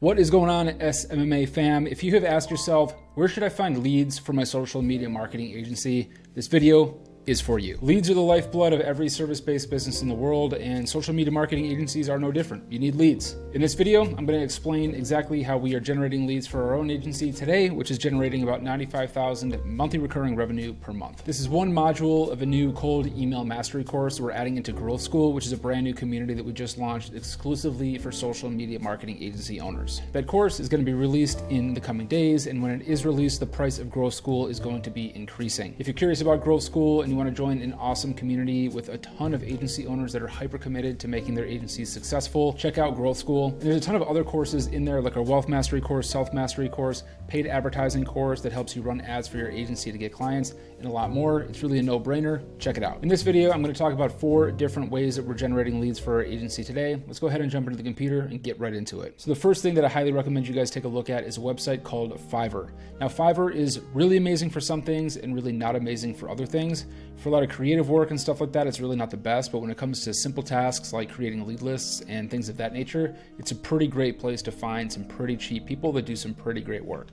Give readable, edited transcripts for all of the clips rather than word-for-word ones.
What is going on, SMMA fam? If you have asked yourself, where should I find leads for my social media marketing agency? This video is for you. Leads are the lifeblood of every service-based business in the world, and social media marketing agencies are no different. You need leads. In this video, I'm going to explain exactly how we are generating leads for our own agency today, which is generating about $95,000 monthly recurring revenue per month. This is one module of a new cold email mastery course we're adding into Growth School, which is a brand new community that we just launched exclusively for social media marketing agency owners. That course is going to be released in the coming days, and when it is released, the price of Growth School is going to be increasing. If you're curious about Growth School and you want to join an awesome community with a ton of agency owners that are hyper committed to making their agencies successful, check out Growth School. And there's a ton of other courses in there, like our Wealth Mastery course, Self Mastery course, paid advertising course that helps you run ads for your agency to get clients, and a lot more. It's really a no-brainer. Check it out. In this video, I'm going to talk about 4 different ways that we're generating leads for our agency today. Let's go ahead and jump into the computer and get right into it. So the first thing that I highly recommend you guys take a look at is a website called Fiverr. Now, Fiverr is really amazing for some things and really not amazing for other things. For a lot of creative work and stuff like that, it's really not the best, but when it comes to simple tasks like creating lead lists and things of that nature, it's a pretty great place to find some pretty cheap people that do some pretty great work.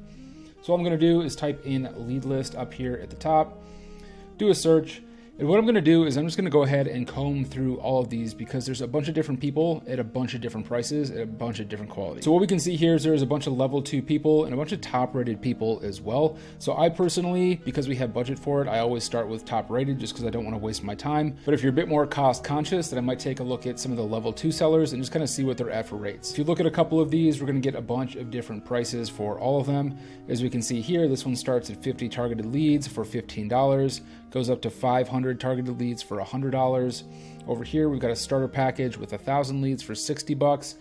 So all I'm going to do is type in lead list up here at the top, do a search. And what I'm going to do is I'm just going to go ahead and comb through all of these because there's a bunch of different people at a bunch of different prices at a bunch of different quality. So what we can see here is there's a bunch of level 2 people and a bunch of top rated people as well. So I personally, because we have budget for it, I always start with top rated just because I don't want to waste my time. But if you're a bit more cost conscious, then I might take a look at some of the level 2 sellers and just kind of see what they're at for rates. If you look at a couple of these, we're going to get a bunch of different prices for all of them. As we can see here, this one starts at 50 targeted leads for $15, goes up to 500 targeted leads for $100. Over here, we've got a starter package with 1,000 leads for $60,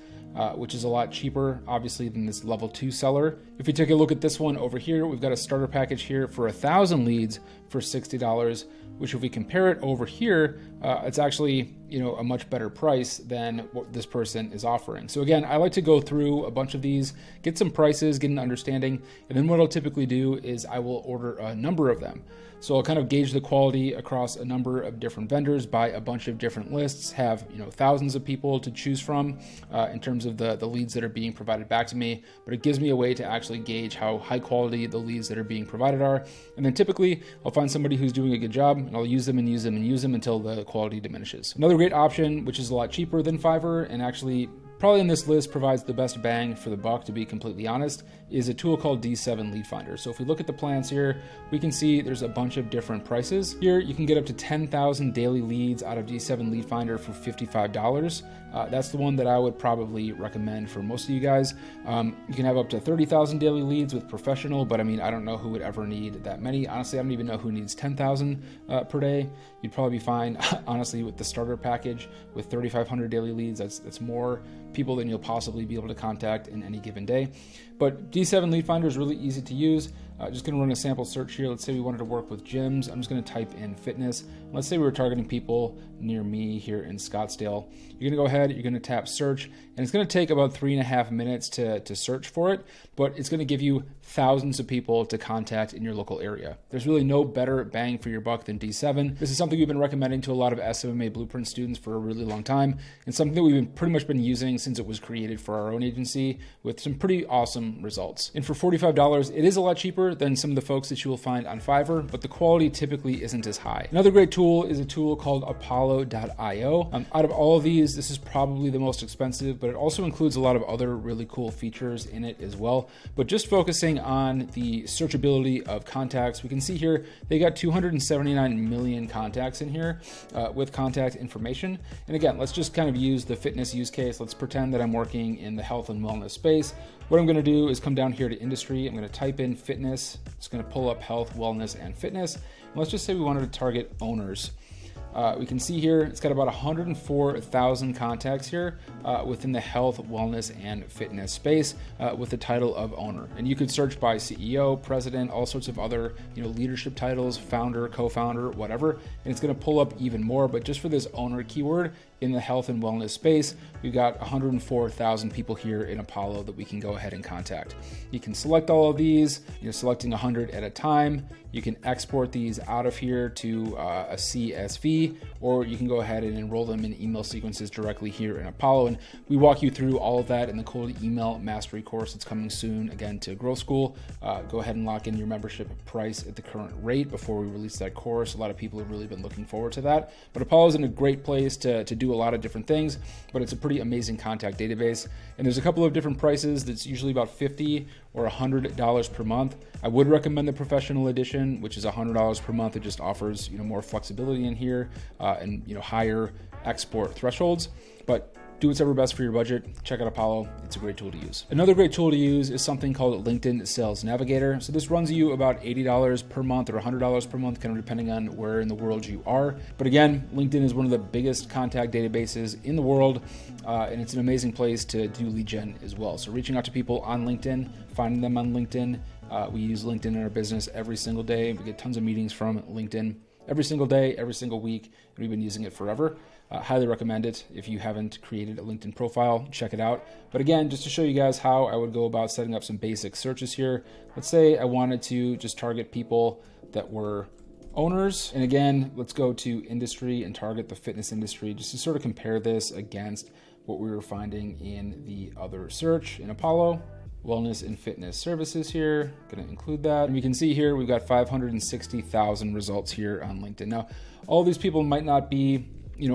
which is a lot cheaper, obviously, than this level 2 seller. If we take a look at this one over here, we've got a starter package here for 1,000 leads for $60, which if we compare it over here, it's actually, a much better price than what this person is offering. So again, I like to go through a bunch of these, get some prices, get an understanding, and then what I'll typically do is I will order a number of them. So I'll kind of gauge the quality across a number of different vendors, buy a bunch of different lists, have thousands of people to choose from in terms of the leads that are being provided back to me. But it gives me a way to actually gauge how high quality the leads that are being provided are. And then typically I'll find somebody who's doing a good job and I'll use them and use them and use them until the quality diminishes. Another great option, which is a lot cheaper than Fiverr and actually probably in this list provides the best bang for the buck, to be completely honest, is a tool called D7 Lead Finder. So if we look at the plans here, we can see there's a bunch of different prices. Here you can get up to 10,000 daily leads out of D7 Lead Finder for $55. That's the one that I would probably recommend for most of you guys. You can have up to 30,000 daily leads with professional, but I mean, I don't know who would ever need that many. Honestly, I don't even know who needs 10,000 per day. You'd probably be fine, honestly, with the starter package with 3,500 daily leads. That's more people than you'll possibly be able to contact in any given day. But D7 Lead Finder is really easy to use. Just going to run a sample search here. Let's say we wanted to work with gyms. I'm just going to type in fitness. Let's say we were targeting people near me here in Scottsdale. You're going to go ahead, you're going to tap search, and it's going to take about 3.5 minutes to search for it, but it's going to give you thousands of people to contact in your local area. There's really no better bang for your buck than D7. This is something we've been recommending to a lot of SMMA Blueprint students for a really long time, and something that we've pretty much been using since it was created for our own agency with some pretty awesome results. And for $45, it is a lot cheaper than some of the folks that you will find on Fiverr, but the quality typically isn't as high. Another great tool is a tool called Apollo.io. Out of all of these, this is probably the most expensive, but it also includes a lot of other really cool features in it as well. But just focusing on the searchability of contacts, we can see here they got 279 million contacts in here with contact information. And again, let's just kind of use the fitness use case. Let's pretend that I'm working in the health and wellness space. What I'm going to do is come down here to industry. I'm going to type in fitness. It's going to pull up health, wellness, and fitness. And let's just say we wanted to target owners. We can see here it's got about 104,000 contacts here within the health, wellness, and fitness space with the title of owner. And you could search by CEO, president, all sorts of other leadership titles, founder, co-founder, whatever. And it's going to pull up even more. But just for this owner keyword, in the health and wellness space. We've got 104,000 people here in Apollo that we can go ahead and contact. You can select all of these, selecting 100 at a time. You can export these out of here to a CSV, or you can go ahead and enroll them in email sequences directly here in Apollo. And we walk you through all of that in the cold email mastery course that's coming soon, again, to Growth School. Go ahead and lock in your membership price at the current rate before we release that course. A lot of people have really been looking forward to that. But Apollo's in a great place to do a lot of different things, but it's a pretty amazing contact database. And there's a couple of different prices that's usually about $50 or $100 per month. I would recommend the professional edition, which is $100 per month. It just offers more flexibility in here and higher export thresholds. But do what's ever best for your budget. Check out Apollo. It's a great tool to use. Another great tool to use is something called LinkedIn Sales Navigator. So this runs you about $80 per month or $100 per month, kind of depending on where in the world you are. But again, LinkedIn is one of the biggest contact databases in the world, and it's an amazing place to do lead gen as well. So reaching out to people on LinkedIn, finding them on LinkedIn. We use LinkedIn in our business every single day. We get tons of meetings from LinkedIn every single day, every single week, and we've been using it forever. Highly recommend it. If you haven't created a LinkedIn profile, check it out. But again, just to show you guys how I would go about setting up some basic searches here. Let's say I wanted to just target people that were owners. And again, let's go to industry and target the fitness industry just to sort of compare this against what we were finding in the other search in Apollo. Wellness and fitness services here, going to include that. And we can see here, we've got 560,000 results here on LinkedIn. Now, all these people might not be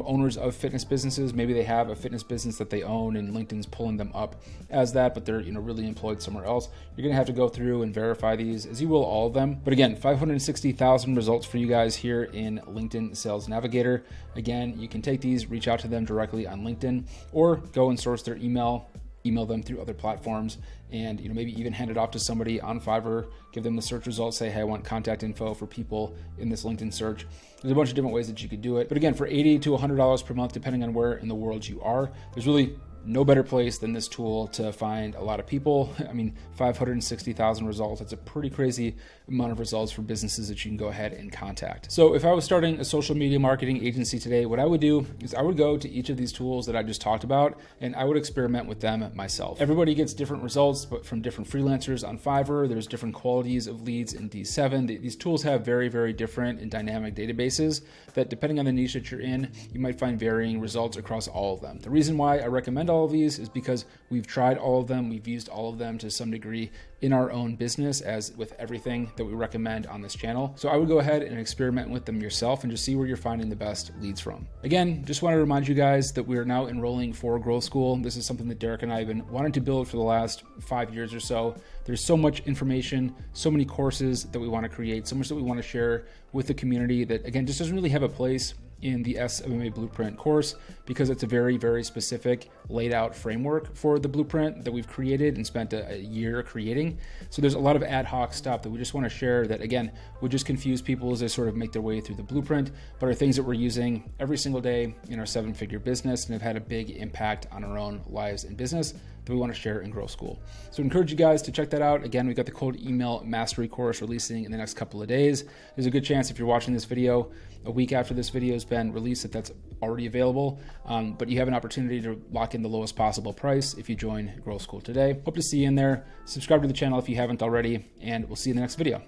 owners of fitness businesses. Maybe they have a fitness business that they own and LinkedIn's pulling them up as that, but they're really employed somewhere else. You're gonna have to go through and verify these, as you will all of them. But again, 560,000 results for you guys here in LinkedIn Sales Navigator. Again, you can take these, reach out to them directly on LinkedIn, or go and source their email them through other platforms, and maybe even hand it off to somebody on Fiverr, give them the search results, say, hey, I want contact info for people in this LinkedIn search. There's a bunch of different ways that you could do it. But again, for $80 to $100 per month, depending on where in the world you are, there's really no better place than this tool to find a lot of people. I mean, 560,000 results. That's a pretty crazy amount of results for businesses that you can go ahead and contact. So if I was starting a social media marketing agency today, what I would do is I would go to each of these tools that I just talked about, and I would experiment with them myself. Everybody gets different results, but from different freelancers on Fiverr. There's different qualities of leads in D7. These tools have very, very different and dynamic databases that, depending on the niche that you're in, you might find varying results across all of them. The reason why I recommend all of these is because we've tried all of them. We've used all of them to some degree in our own business, as with everything that we recommend on this channel. So I would go ahead and experiment with them yourself and just see where you're finding the best leads from. Again, just want to remind you guys that we are now enrolling for Growth School. This is something that Derek and I have been wanting to build for the last 5 years or so. There's so much information, so many courses that we want to create, so much that we want to share with the community that, again, just doesn't really have a place in the SMMA Blueprint course, because it's a very, very specific laid out framework for the blueprint that we've created and spent a year creating. So there's a lot of ad hoc stuff that we just want to share that, again, would just confuse people as they sort of make their way through the blueprint, but are things that we're using every single day in our 7-figure business and have had a big impact on our own lives and business that we want to share in Growth School. So I encourage you guys to check that out. Again, we've got the cold email mastery course releasing in the next couple of days. There's a good chance if you're watching this video a week after this video has been released that's already available, but you have an opportunity to lock in the lowest possible price if you join Growth School today. Hope to see you in there. Subscribe to the channel if you haven't already, and we'll see you in the next video.